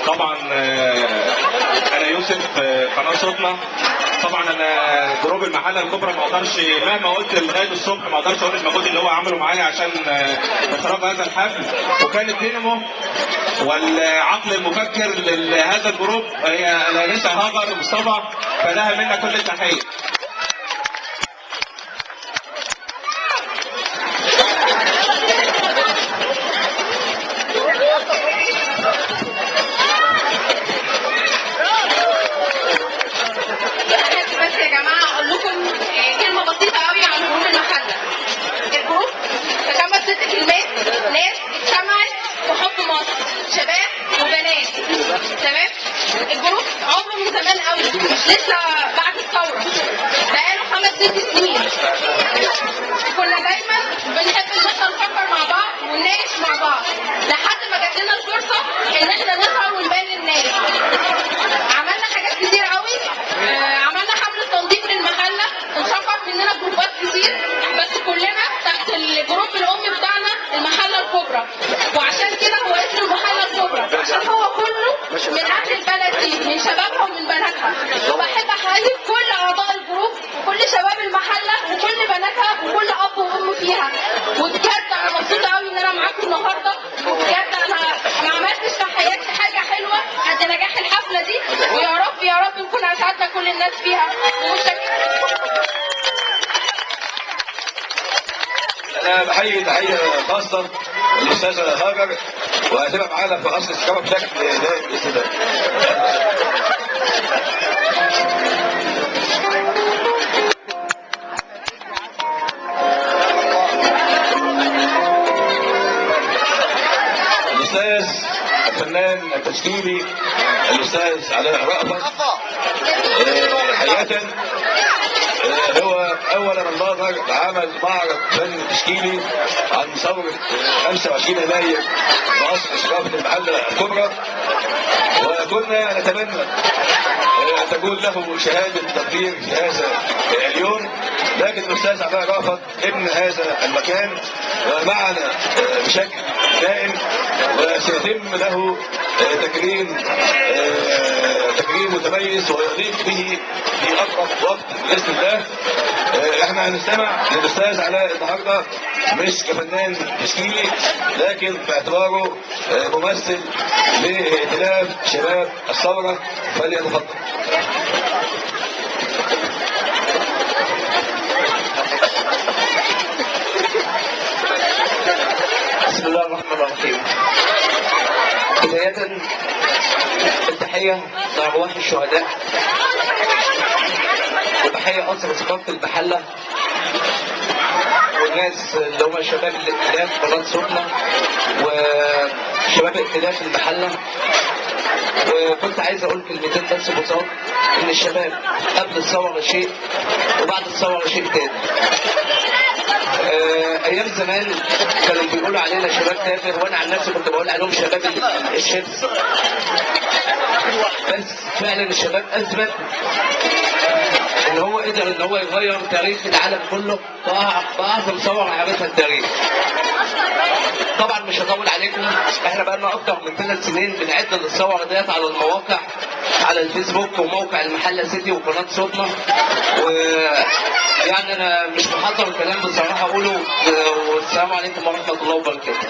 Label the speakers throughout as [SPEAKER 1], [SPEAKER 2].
[SPEAKER 1] طبعا انا يوسف، قناه صوتنا. طبعا انا جروب المحله الكبرى ما اقدرش مهما قلت لغايه الصبح ما اقدرش اقول المجهود اللي هو عمله معايا عشان اخراج هذا الحفل، وكان الدينامو والعقل المفكر لهذا الجروب هي الانسه هاجر ومصطفى، فلها منا كل التحيه.
[SPEAKER 2] تمام. الجروب عمره من زمان قوي، مش لسه بعد الثوره، بقاله 5-6 سنين. كنا دايما بنحب ان احنا نفكر مع بعض ونناقش مع بعض لحد ما جات لنا الفرصه ان احنا نظهر ونبان للناس. عملنا حاجات كتير قوي، عملنا حمله تنظيف للمحله، انشقت مننا جروبات كتير، بس كلنا تحت الجروب الامي بتاعنا المحله الكبرى. وعشان كده هو اسم المحله الكبرى، عشان هو كله من اهل البلد دي، من شبابها ومن بناتها. وبحب احيي كل اعضاء الجروب وكل شباب المحله وكل بناتها وكل اب وام فيها. وبجد انا مبسوطه قوي ان انا معاكم النهارده، وبجد انا ما عملتش في حياتي حاجه حلوه قد نجاح الحفله دي، ويا رب يا رب نكون اسعدنا كل الناس فيها.
[SPEAKER 3] انا بحيي تحيه خاصه الاستاذه هاجر، وهتبقى معانا في اصل الشباب بشكل دائم باذن الله. الاستاذ الفنان التشكيلي الاستاذ علاء رأفت، حقيقه هو اول من بادر بعمل معرض فن تشكيلي عن ثوره 25 يناير بقصر اشرافه المحله الكبرى، وكنا نتمنى ان تكون له شهاده تقدير في هذا اليوم، لكن الاستاذ علاء رأفت ابن هذا المكان ومعنا بشكل دائم، وسيتم له تكريم متميز ويضيف به في اقرب وقت باذن الله. احنا هنستمع للاستاذ علاء النهارده مش كفنان تشكيلي، لكن باعتباره ممثل لائتلاف شباب الثوره، فليتفضل.
[SPEAKER 4] بسم الله الرحمن الرحيم. بداية التحية لأرواح الشهداء، وتحية أسرة ثقافة المحلة والناس اللي هم شباب الائتلاف قناة صوتنا وشباب ائتلاف المحلة. وكنت عايز أقول كلمتين بس بساط، إن الشباب قبل الثورة شيء وبعد الثورة شيء تاني. ايام زمان كانوا بيقولوا علينا شباب تافه، وانا عن نفسي كنت بقول عليهم شباب الشمس. بس فعلا الشباب اثبت ان هو قدر ان هو يغير تاريخ العالم كله باعظم ثوره عملتها التاريخ. طبعا مش هطول عليكم، احنا بقالنا اكتر من 3 سنين بنعد للثوره ديت على المواقع، على الفيسبوك وموقع المحله سيتي وقناه صوتنا. يعني انا مش محضر الكلام بصراحه اقوله، والسلام عليكم ورحمه الله وبركاته.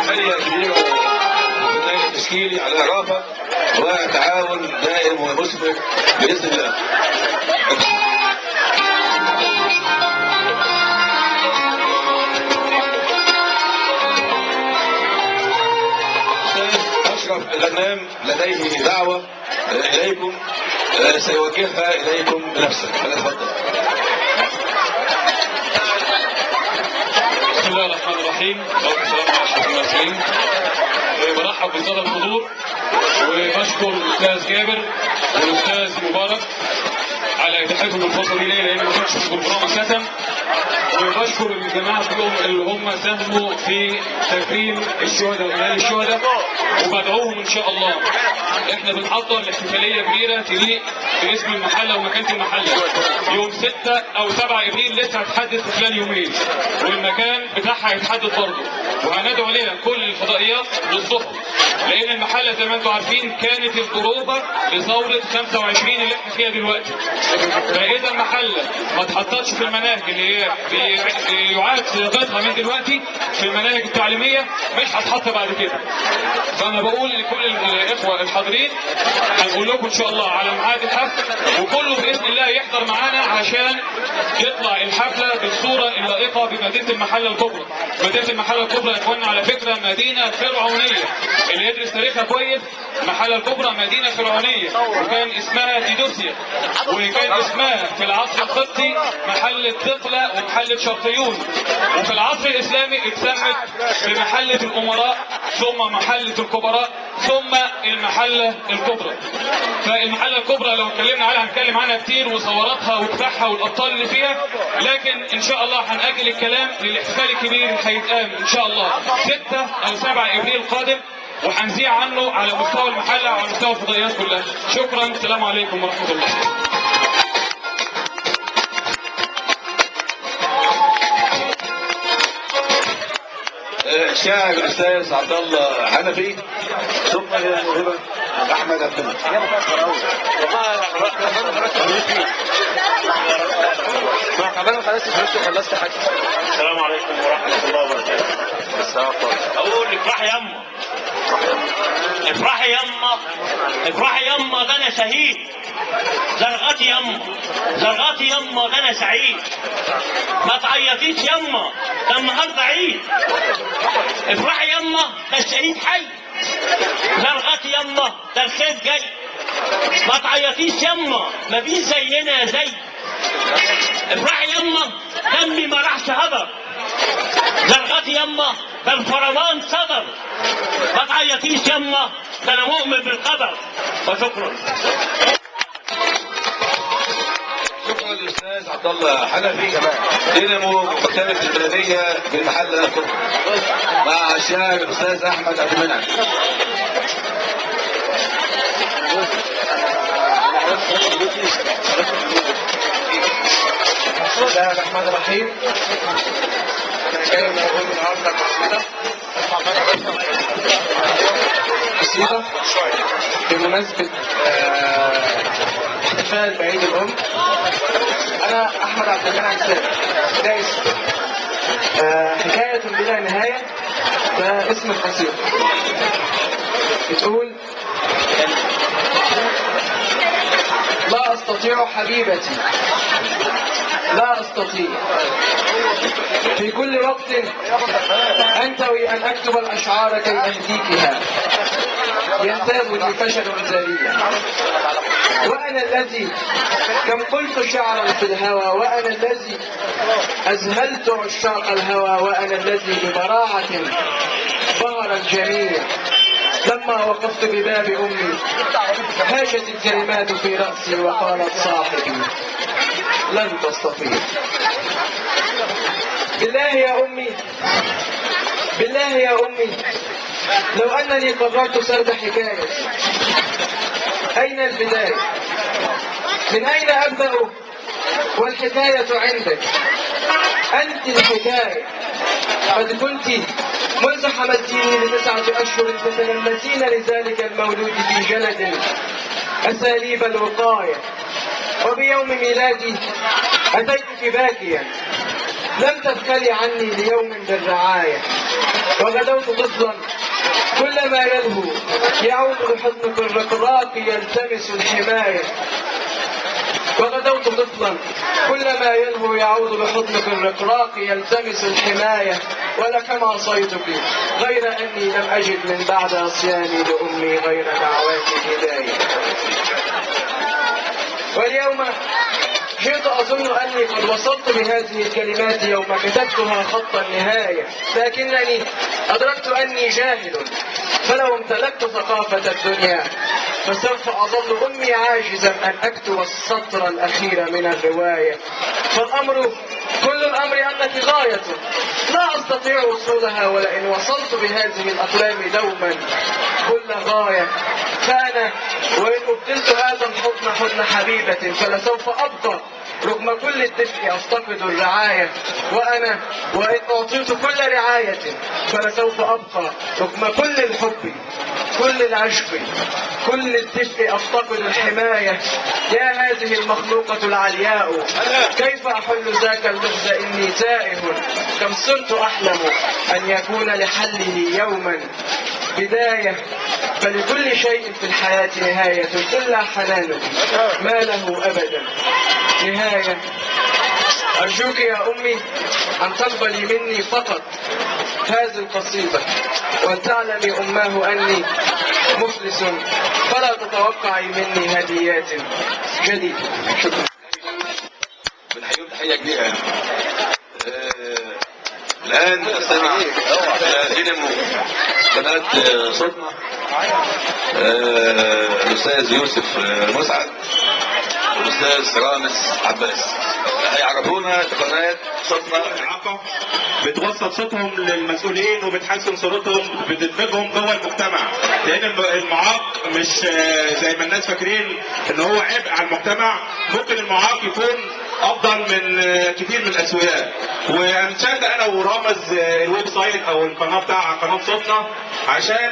[SPEAKER 3] تحيه كبيره للفنان التشكيلي علاء رأفت، وتعاون دائم ومثمر باذن الله. أشرف الغنام لديه دعوة إليكم سيوجهها إليكم بنفسه، فليتفضل.
[SPEAKER 5] بسم الله الرحمن الرحيم، والسلام على أشرف المرسلين. برحب بالسادة الحضور، وبشكر الأستاذ جابر والأستاذ مبارك على إتاحتهم الفرصة دي ليا، لأن ما كنتش في البرنامج أساسا. وبشكر الجماعة كلهم اللي هم ساهموا في تكريم الشهداء وأهالي الشهداء، وبدعوهم إن شاء الله. إحنا بنحضر لاحتفالية كبيرة تليق باسم المحلة ومكانة المحلة يوم 6 أو 7 إبريل، لسه هتحدد في خلال يومين، والمكان بتاعها هيتحدد برضه. وهندعو ليها كل الفضائيات والصحف، لان المحله زي ما انتم عارفين كانت القروبه لثوره 25 اللي احنا فيها دلوقتي. فاذا المحله ما اتحطتش في المناهج اللي هي يعاد صياغتها من دلوقتي في المناهج التعليميه مش هتحط بعد كده. فانا بقول لكل الاخوه الحاضرين هنقول لكم ان شاء الله على ميعاد الحفل، وكله باذن الله يحضر معانا عشان يطلع الحفله بالصوره اللائقه بمدينه المحله الكبرى. مدينه المحله الكبرى يا اخوانا على فكره مدينه فرعونيه، اللي يدرس تاريخها كويس. المحله الكبرى مدينه فرعونيه وكان اسمها تيدوسيا، وكان اسمها في العصر القبطي محله دقله ومحله شرقيون، وفي العصر الاسلامي اتسمت بمحله الامراء ثم محله الكبراء ثم المحله الكبرى. فالمحله الكبرى لو اتكلمنا عنها هنتكلم عنها كتير وثوراتها وكفاحها والابطال اللي فيها، لكن ان شاء الله هنأجل الكلام للاحتفال الكبير اللي هيتقام ان شاء الله 6 أو 7 ابريل القادم، وهنذيع عنه على مستوى المحله وعلى مستوى الفضائيات كلها. شكرا، السلام عليكم ورحمه الله.
[SPEAKER 3] الشاعر الاستاذ عبد الله حنفي، ثم الموهبه احمد عبد المنعم.
[SPEAKER 6] السلام عليكم ورحمة الله وبركاته. أقول افرحي يما، افرحي يما، افرحي يما، ده أنا شهيد. زرغتي يما، زرغتي يما، ده أنا سعيد. ما تعيطيش يما، ده النهارده عيد. افرحي يما، ده الشهيد حي. زرغتي يما، ده الخير جاي. ما تعيطيش يما، مفيش زينا زي. افرحي يما، دمي ما راحش هدر. زرغتي يما، ده الفرمان صدر. ما تعيطيش يما، ده انا مؤمن بالقدر. وشكرا.
[SPEAKER 3] شكرا للاستاذ عبد الله حنفي، دينامو مكتبه البلديه بالمحله الكبرى، مع الشاعر الاستاذ احمد عبد المنعم.
[SPEAKER 7] بسم الله الرحمن الرحيم. انا جاي النهارده قصيده بمناسبه احتفال بعيد الام. انا احمد عبد المنعم سامي، ده اسمي. حكايه بلا نهايه، ده اسم القصيده. بتقول: لا أستطيع حبيبتي، لا أستطيع في كل وقت أنتوي أن أكتب الأشعار كي أهديكها، ينتاب لي فشل ذليل. وأنا الذي كم قلت شعرا في الهوى، وأنا الذي أذهلت عشاق الهوى، وأنا الذي ببراعة ظهر الجميع. لما وقفت بباب أمي هاجت الكلمات في رأسي وقالت: صاحبي لن تستطيع. بالله يا أمي، بالله يا أمي، لو أنني قررت سرد حكاية، أين البداية؟ من أين أبدأ والحكاية عندك؟ أنت الحكاية. قد كنت منذ حملتيني ل9 أشهر تتلمسين لذلك المولود في جلد أساليب الوقاية، وبيوم ميلادي أتيتك باكيا، لم تبخلي عني ليوم بالرعاية، وغدوت طفلا كلما يلهو يعود لحضنك الرقراق يلتمس الحماية، وغدوت طفلا كلما يلهو يعود لحضنك الرقراق يلتمس الحماية، ولكم عصيتك غير أني لم أجد من بعد عصياني لأمي غير دعوات الهداية. واليوم جئت أظن أني قد وصلت بهذه الكلمات يوم كتبتها خط النهاية، لكنني أدركت أني جاهل، فلو امتلكت ثقافة الدنيا فسوف أظل أمي عاجزا أن أكتب السطر الأخير من الرواية. فالأمر كل الأمر أنك غاية لا أستطيع وصولها، ولئن وصلت بهذه الأقلام دوما كل غاية، فأنا وإن أبدلت هذا الحضن حضن حبيبة فلسوف أبقى رغم كل الدفء أفتقد الرعاية، وأنا وإن أعطيت كل رعاية فلسوف أبقى رغم كل الحب، كل العشق، كل الدفء أفتقد الحماية. يا هذه المخلوقة العلياء، كيف أحل ذاك اللغز إني تائه، كم صرت أحلم أن يكون لحله يوما بداية. فلكل شيء في الحياة نهاية إلا حنانك ما له أبدا نهاية. أرجوك يا أمي أن تقبلي مني فقط هذه القصيدة، وأن تعلمي أماه أني مفلس، فلا تتوقعي مني هديات جديدة. شكرا.
[SPEAKER 3] بنحييهم تحية كبيرة. الآن نستمع إلى دينامو قناة صوتنا الأستاذ يوسف مسعد والأستاذ رامز عباس هيعرفونا قناة صوتنا.
[SPEAKER 1] الإعاقة بتوصل صوتهم للمسؤولين وبتحسن صورتهم، بتدمجهم جوه المجتمع، لأن المعاق مش زي ما الناس فاكرين إن هو عبء على المجتمع. ممكن المعاق يكون افضل من كتير من الاسوياء. وانشأت انا ورامز الويب سايت او القناه بتاع قناه صوتنا عشان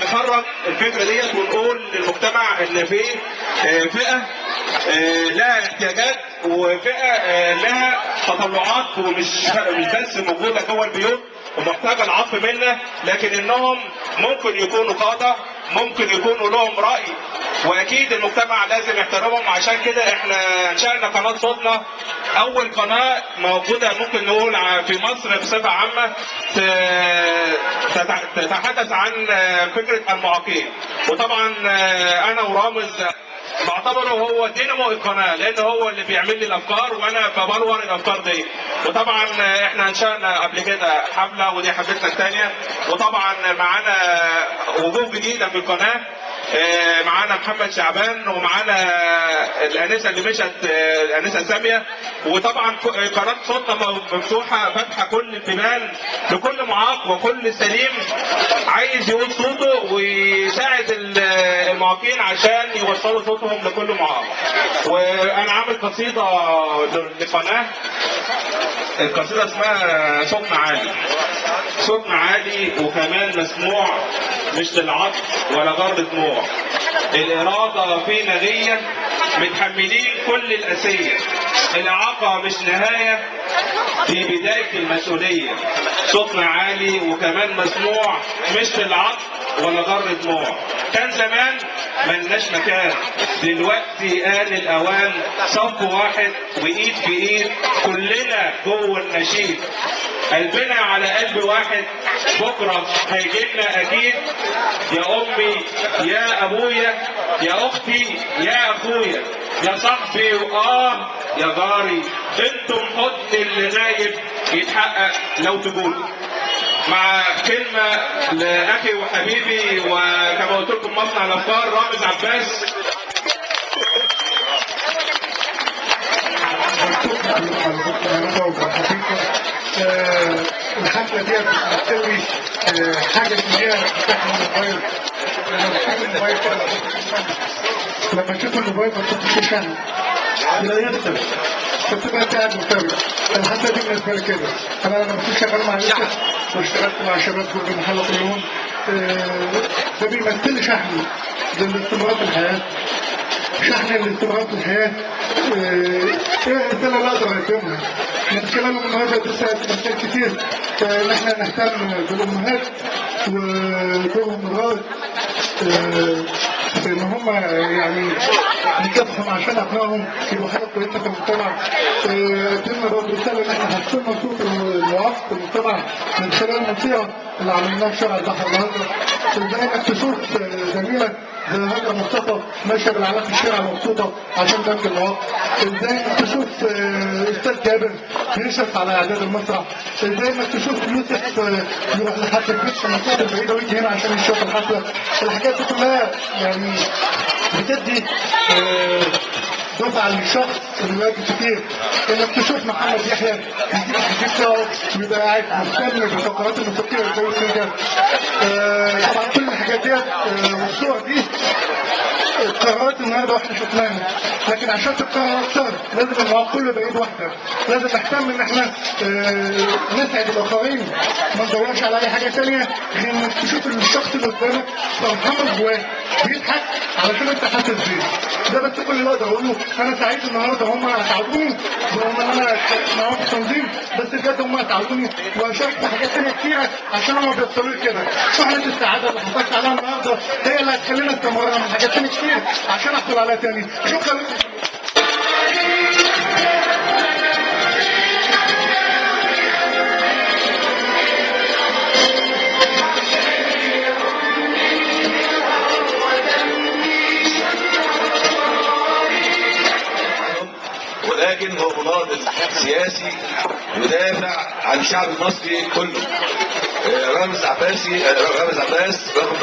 [SPEAKER 1] نخرج الفكره ديت ونقول للمجتمع ان في فئه لها احتياجات وفئه لها تطلعات، ومش بس موجوده جوه البيوت ومحتاجه العطف منا، لكن انهم ممكن يكونوا قاده، ممكن يكونوا لهم راي، واكيد المجتمع لازم يحترمهم. عشان كده احنا انشأنا قناه صوتنا، اول قناه موجوده ممكن نقول في مصر بصفه عامه تتحدث عن فكره المعاقين. وطبعا انا ورامز بعتبره هو دينامو القناه، لان هو اللي بيعمل لي الافكار وانا ببلور الافكار دي. وطبعا احنا انشأنا قبل كده حمله، ودي حملتنا الثانيه. وطبعا معانا وجوه جديده في القناه، معانا محمد شعبان، ومعانا الانسه اللي مشت الانسه ساميه. وطبعا قناه صوتنا مفتوحه فاتحه كل البيبان لكل معاق وكل سليم عايز يقول صوته ويساعد المعاقين عشان يوصلوا صوتهم لكل معاق. وانا عامل قصيده لقناه، القصيده اسمها صوتنا عالي. صوتنا عالي وكمان مسموع، مش للعطف ولا غرب دموع. الإرادة فينا غية، متحملين كل الأسية. الإعاقة مش نهاية، دي بداية المسؤولية. صوتنا عالي وكمان مسموع، مش للعطف ولا غرب دموع. كان زمان ملناش مكان، دلوقتي آن الأوان صف واحد وإيد في إيد كلنا جوه النشيد. قلبنا على قلب واحد، بكرة هيجيلنا أكيد. يا أمي يا أبويا يا أختي يا أخويا يا صاحبي يا جاري، انتم حضن اللي غايب يتحقق لو تقولوا. مع كلمة لأخي وحبيبي وكما قلت لكم مصنع الأفكار رامز عباس.
[SPEAKER 8] الحفلة دي بتسوي حاجة اسمها تفتح الموبايل. لما تشوف الموبايل ما تشوفش شحن لا يكتب، فتبقى قاعد متابع. الحفلة دي بالنسبة لي كده. أنا لما كنت شغال مع ناس واشتغلت مع شباب في المحل كلهم، ده بيمثل لي شحن لاستمرار الحياة. شحن الاستمرار في الحياة ايه الرسالة اللي اقدر اقدمها من خلال النهارده تساعد مسائل كتير، ان احنا نهتم بالامهات ودورهم الرائد ان هم يعني يكافحوا عشان ابنائهم يبقوا حاجه كويسه في المجتمع. قدمنا برضه رساله ان احنا حسنا صوت الوعظ في المجتمع من خلال المنطقه اللي عملناها في شارع البحر النهارده. ازاي انك تشوف زميلك زي هاجر مصطفى ماشيه بالعلاقه في الشارع مبسوطه عشان دمج الوقت. ازاي انك تشوف استاذ جابر بيشرف على اعداد المسرح. ازاي انك تشوف يوسف يروح لحفله في المنطقه البعيده ويجي هنا عشان يشوف الحفله. الحاجات دي كلها يعني بتدي دفعه للشخص اللي واقف كتير. انك تشوف محمد يحيى يجيب الحديث بتاعه ويبقى قاعد مهتم بالفقرات الموسيقيه زي كده. طبعا كل الحاجات ديت والصور دي القرارات النهارده واحنا شفناها، لكن عشان تتكرر اكتر لازم المواقف كله يبقى ايد واحده، لازم نهتم ان احنا نسعد الاخرين، ما ندورش على اي حاجه ثانيه غير انك تشوف الشخص اللي قدامك فرحان جواه بيضحك علشان انت حاسس بيه. ده بس كل اللي اقدر اقوله. انا سعيد النهارده هم اسعدوني رغم ان انا معاهم في التنظيم، بس بجد هم اسعدوني وشاركت في حاجات ثانيه كتيره عشان هم بيوصلوا لي كده. شحنه السعاده اللي حصلت عليها النهارده هي اللي هتخلينا استمر من حاجات ثانيه كتير عشان احصل عليها تاني. شكرا لكم.
[SPEAKER 3] ولكن هو مناضل سياسي يدافع عن الشعب المصري كله. رامز عباس رغم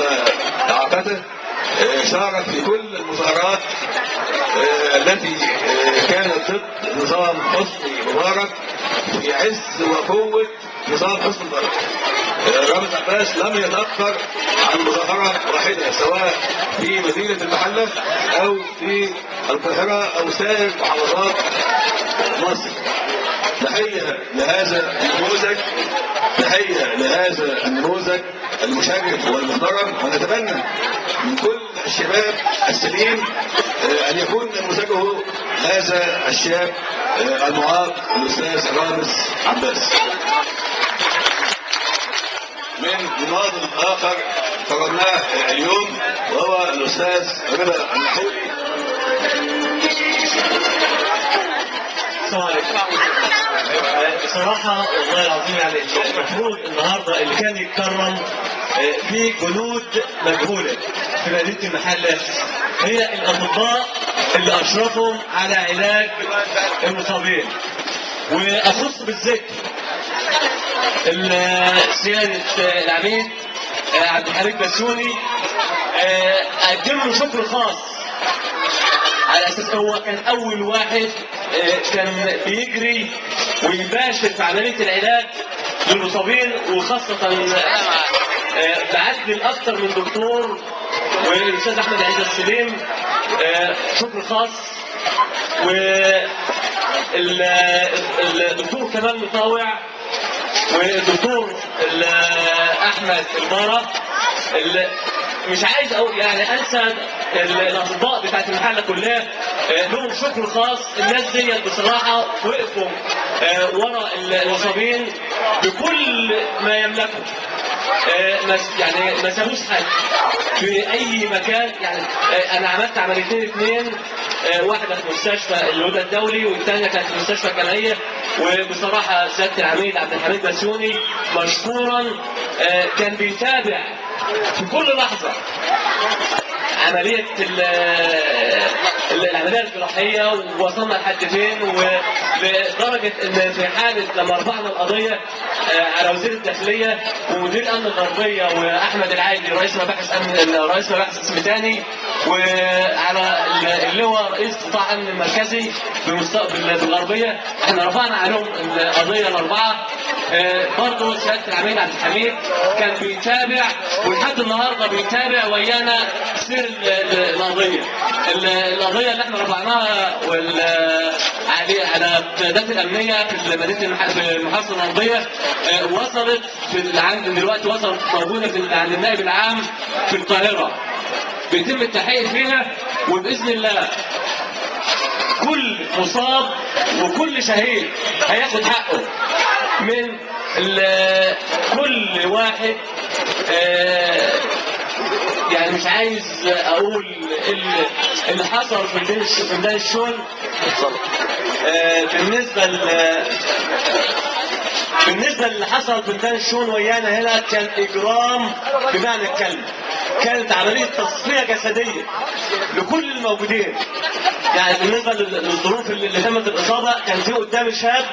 [SPEAKER 3] ضعفته شارك في كل المظاهرات التي كانت ضد نظام حسني مبارك في عز وقوة نظام حسني مبارك. رامز عباس لم يتأخر عن مظاهرة واحدة سواء في مدينة المحلة أو في القاهرة أو سائر محافظات مصر. تحية لهذا النموذج، تحية لهذا النموذج المشرف والمحترم، ونتمنى من كل الشباب السليم أن يكون نموذجه هذا الشاب المعاق الأستاذ رامز عباس. من مناضل آخر قررناه اليوم وهو الأستاذ رضا النحولي.
[SPEAKER 6] السلام عليكم. بصراحة والله العظيم يعني المفروض النهارده اللي كان يتكرم في جنود مجهولة في مدينة المحلة هي الأطباء اللي أشرفوا على علاج المصابين. وأخص بالذكر سيادة العميد عبد الحميد بسيوني، أقدم له شكر خاص على أساس هو كان أول واحد كان بيجري ويباشر في عملية العلاج للمصابين، وخاصة بعد أكثر من دكتور والأستاذ أحمد عز السليم شكر خاص، والدكتور كمال مطاوع والدكتور أحمد المارة. مش عايز أقول يعني أنسى الأطباء بتاعت المحلة كلها لهم شكر خاص. الناس دي بصراحة وقفوا ورا المصابين بكل ما يملكوا، يعني ما سابوش حاجة في أي مكان. يعني أنا عملت عمليتين اثنين، واحدة في مستشفى الهدى الدولي والثانية كانت في مستشفى الجمعية. وبصراحة سيادة العميد عبد الحميد بسيوني مشكورا كان بيتابع في كل لحظة عملية العملية الجراحية ووصلنا لحد فين، ولدرجة ان في حالة لما رفعنا القضية على وزير الداخلية ومدير امن الغربية واحمد العايدي رئيس مباحث اسم تاني، وعلى اللواء رئيس قطاع امن المركزي بالغربية، احنا رفعنا عليهم القضية الاربعة. برضه سيادة العميد عبد الحميد كان بيتابع ولحد النهارده بيتابع ويانا سير القضية اللي احنا رفعناها على القيادات الامنيه في مدينه المحافظه الغربيه. وصلت دلوقتي وصلت موجوده عند النائب العام في القاهره، بيتم التحقيق فيها، وباذن الله كل مصاب وكل شهيد هياخد حقه من كل واحد. يعني مش عايز اقول اللي حصل في ميدان الشغل. بالنسبه اللي حصل في ميدان الشغل ويانا هنا كان اجرام بمعنى الكلمه، كانت عمليه تصفيه جسديه لكل الموجودين. يعني بالنسبه للظروف اللي تمت الاصابه كان في قدام شاب،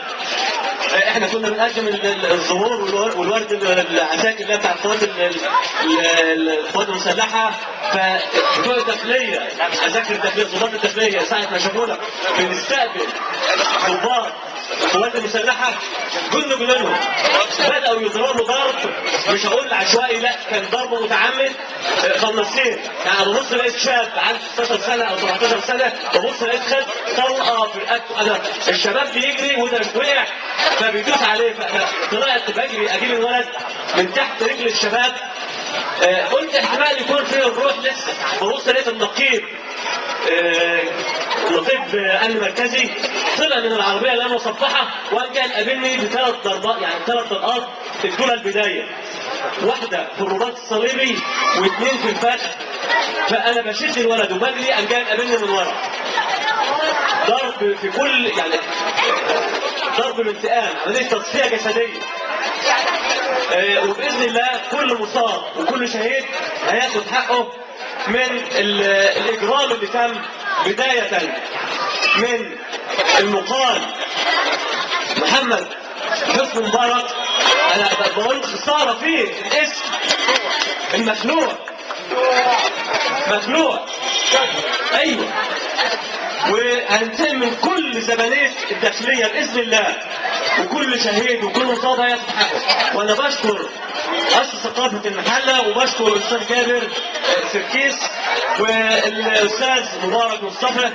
[SPEAKER 6] احنا كنا بنقدم الظهور والورد العساكر اللي بتاع القوات المسلحه، فبتوع الداخليه عساكر الداخليه ضباط الداخليه ساعه ما شافونا بنستقبل ضباط القوات المسلحه جند منهم بداوا يضربوا ضرب مش هقول عشوائي، لا كان ضرب متعمد. خلصين يعني ببص لقيت شاب عنده 16 سنه او 17 سنه، ببص لقيت خد طلقه في رقبته. انا الشباب بيجري وده وقع فبيدوس عليه، فطلعت بجري اجيب الولد من تحت رجل الشباب. قلت احتمال يكون فيه الروح لسه، ببص لقيت النقيب نقيب امن مركزي طلع من العربيه اللي انا مصفحه وقام جاي قابلني بثلاث ضربات، يعني 3 طلقات في الجوله البدايه، واحده في الرباط الصليبي واثنين في الفخذ. فانا بشد الولد وبجري قام جاي قابلني من ورا، ضرب في كل يعني ضرب بانتقام، عمليه تصفيه جسديه. وباذن الله كل مصاب وكل شهيد هياخد حقه من الاجرام اللي تم بدايه من المقال محمد حسني مبارك. انا بقول خساره فيه الاسم المخلوع، مخلوع ايوه. وهنتم من كل زبانيه الداخليه باذن الله، وكل شهيد وكل مصاب هياخد حقه. وانا بشكر مؤسسة ثقافة المحلة وبشكر الأستاذ جابر سركيس والأستاذ مبارك مصطفى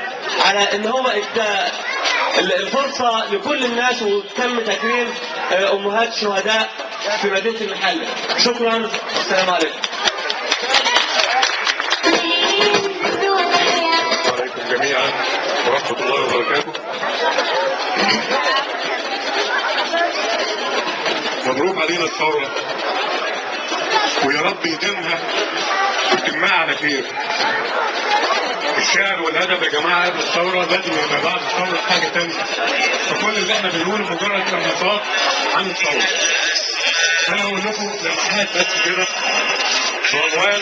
[SPEAKER 6] على إن هو إدى الفرصة لكل الناس، وتم تكريم أمهات شهداء في مدينة المحلة. شكرا، السلام عليكم.
[SPEAKER 9] عليكم جميعا ورحمة الله وبركاته. مبروك علينا الثورة، ويا رب يديمها ويتمها على خير. الشعر والادب يا جماعه قبل الثوره لازم يبقى بعد الثوره حاجه ثانيه، فكل اللي احنا بنقوله مجرد تنبيهات عن الثوره. انا هقول لكم لمحات بس كده بعنوان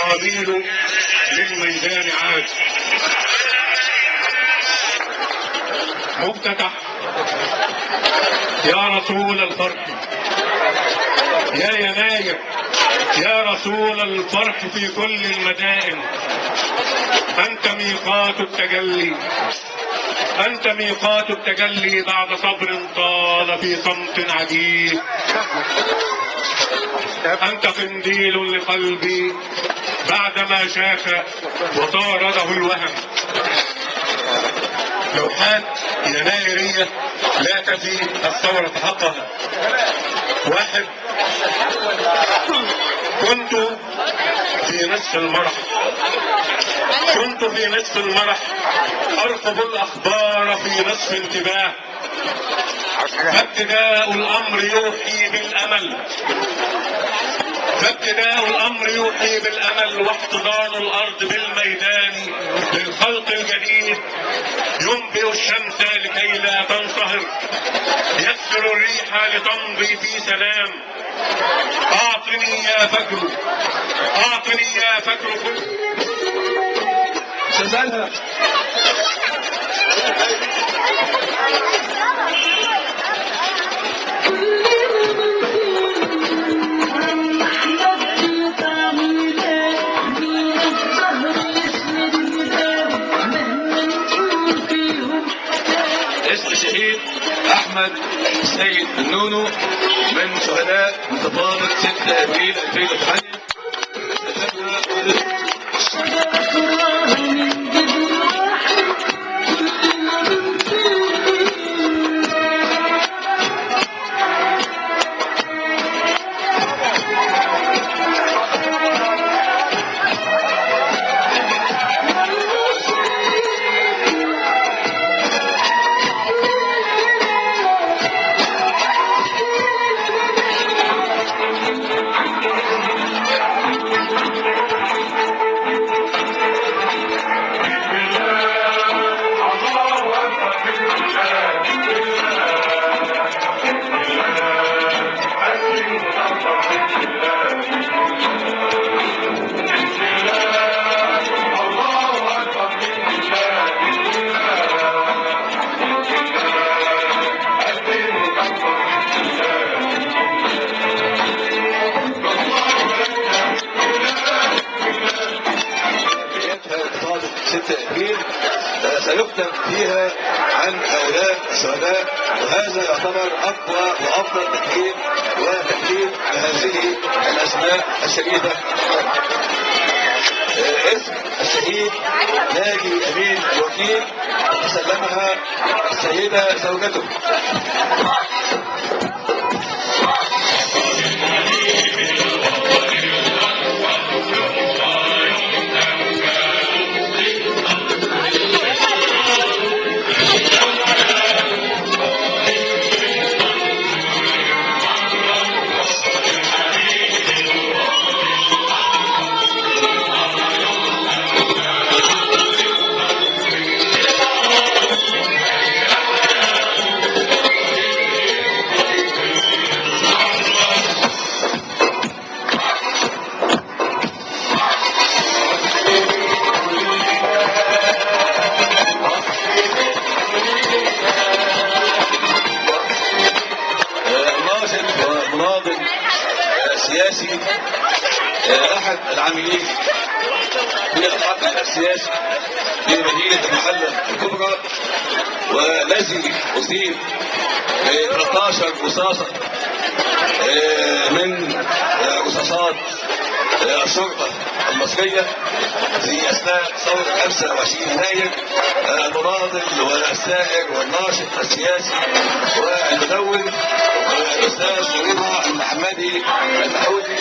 [SPEAKER 9] قابيل للميدان عاد. مفتتح: يا رسول الفرح يا يناير، يا رسول الفرح في كل المدائن، أنت ميقات التجلي، أنت ميقات التجلي بعد صبر طال في صمت عجيب، أنت قنديل لقلبي بعدما شاخ وطارده الوهم. لوحات ينايرية لا تفي الثورة حقها. واحد: كنت في نصف المرح، كنت في نصف المرح أرقب الأخبار في نصف انتباه، فابتداء الأمر يوحي بالأمل، فابتداء الأمر يوحي بالأمل، واحتضان الأرض بالميدان للخلق الجديد، ينبئ الشمس لكي لا تنصهر، يسر الريح لتمضي في سلام. أعطني يا فجر، أعطني يا فجر كل
[SPEAKER 3] سلام.
[SPEAKER 10] اسم الشهيد احمد سيد النونو من شهداء انتفاضة 6 ابريل 2008.
[SPEAKER 3] هذا يعتبر اقوى وافضل تكريم وتكريم على هذه الاسماء الشديده. اسم الشهيد ناجي امين الوكيل تسلمها السيده زوجته. سياسي احد العاملين في الحقل السياسي في مدينه المحله الكبرى، والذي اصيب 13 رصاصه من رصاصات الشرطه المصريه في اثناء ثوره 25 يناير. المناضل والسائر والناشط السياسي والمدون الاستاذ رضا المحمدي المحودي.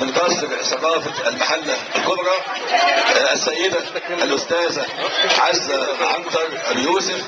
[SPEAKER 3] من قصر ثقافة المحلة الكبرى السيدة الأستاذة عزة عنتر اليوسف.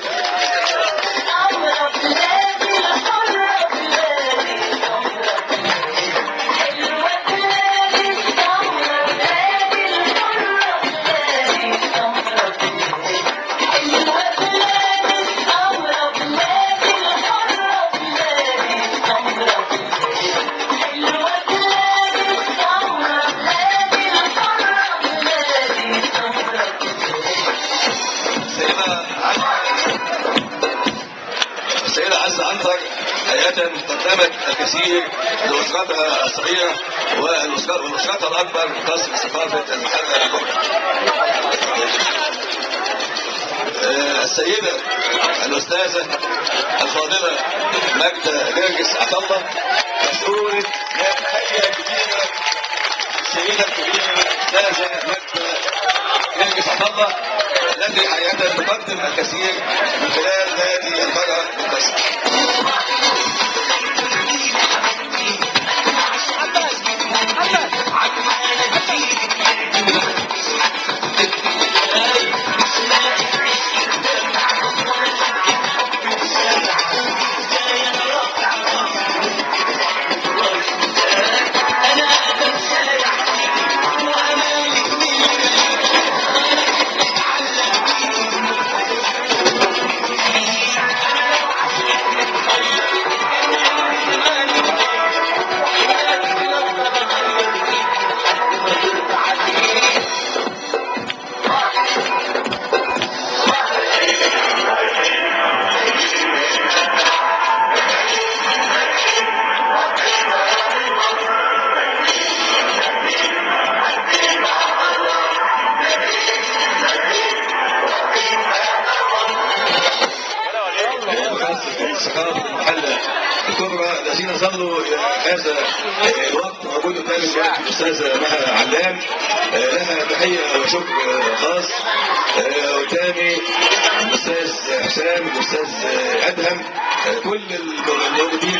[SPEAKER 3] قدمت الكثير لأسرتها الصغيرة والأسرتها الأكبر في قصر ثقافة المحلة الكبرى. السيدة الأستاذة الفاضلة ماجدة جرجس عطلة مسؤولة تحية كبيرة السيدة الكبيرة الأستاذة ماجدة جرجس عطلة التي حقيقة تقدم الكثير من خلال هذه المرأة المنتصرة. الثقافة المحلة الكبرى الذين ظلوا هذا الوقت موجود وكمان الاستاذه مها علام لها تحيه وشكر خاص. وتاني الاستاذ حسام، الاستاذ ادهم، كل الموجودين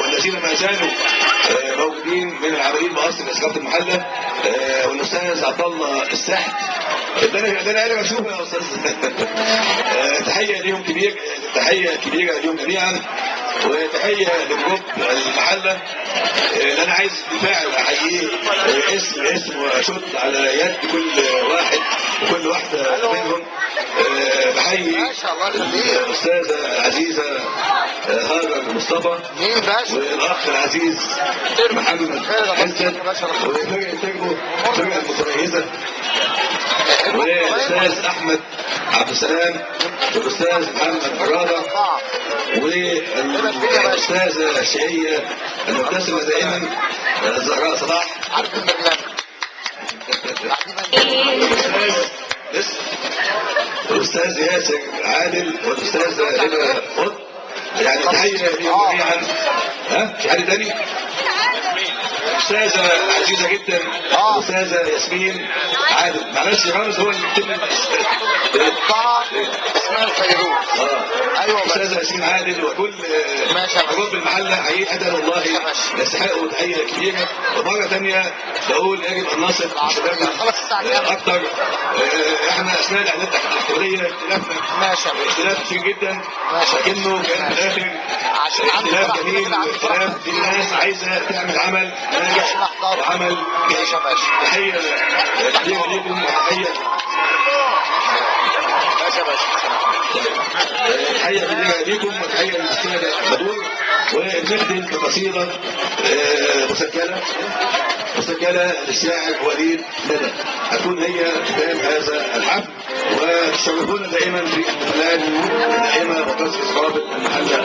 [SPEAKER 3] والذين ما زالوا موجودين من العاملين بقصر اسقاط المحله، والاستاذ عبد الله السحت. ده انا بشوفه يا استاذ. تحيه ليهم كبير، تحيه كبيره ليهم جميعا، وتحيه لجروب المحله اللي انا عايز بالفعل احييه اسم واشد على يد كل واحد وكل واحده منهم. بحيي الاستاذه العزيزه هاجر مصطفى والاخ العزيز محمد حسن وفرقه تربو، الفرقه المتميزه، والاستاذ احمد عبد السلام والاستاذ محمد قرابه والاستاذه الشهيه المبتسمه دائما زهراء صلاح، والاستاذ ياسر عادل والاستاذه هبه قط. يعني تحيه ليهم جميعا. في حد تاني؟ استاذه عزيزه جدا الاستاذه ياسمين عادل. معلش رامز هو اللي بيكتب
[SPEAKER 11] اسمها الفيروز. ايوه
[SPEAKER 3] استاذه ياسمين عادل وكل جروب المحله حقيقه والله يستحقوا تحيه كبيره. ومره ثانيه بقول يجب ان نصل شبابنا اكثر. احنا اثناء الاعداد التحضيريه اختلافنا اختلاف كتير جدا، لكنه كان في الاخر اختلاف جميل واختلاف في ناس عايزه تعمل عمل ناجح وعمل جيد. تحيه كبيره ليكم وتحيه كبيره ليكم وتحيه للاستاذه بدور. ونختم بقصيده مسجله للشاعر وليد ندى هتكون هي ختام هذا الحفل. وتشرفونا دائما في الاحتفالات الدائمه وقصص رابط المحله.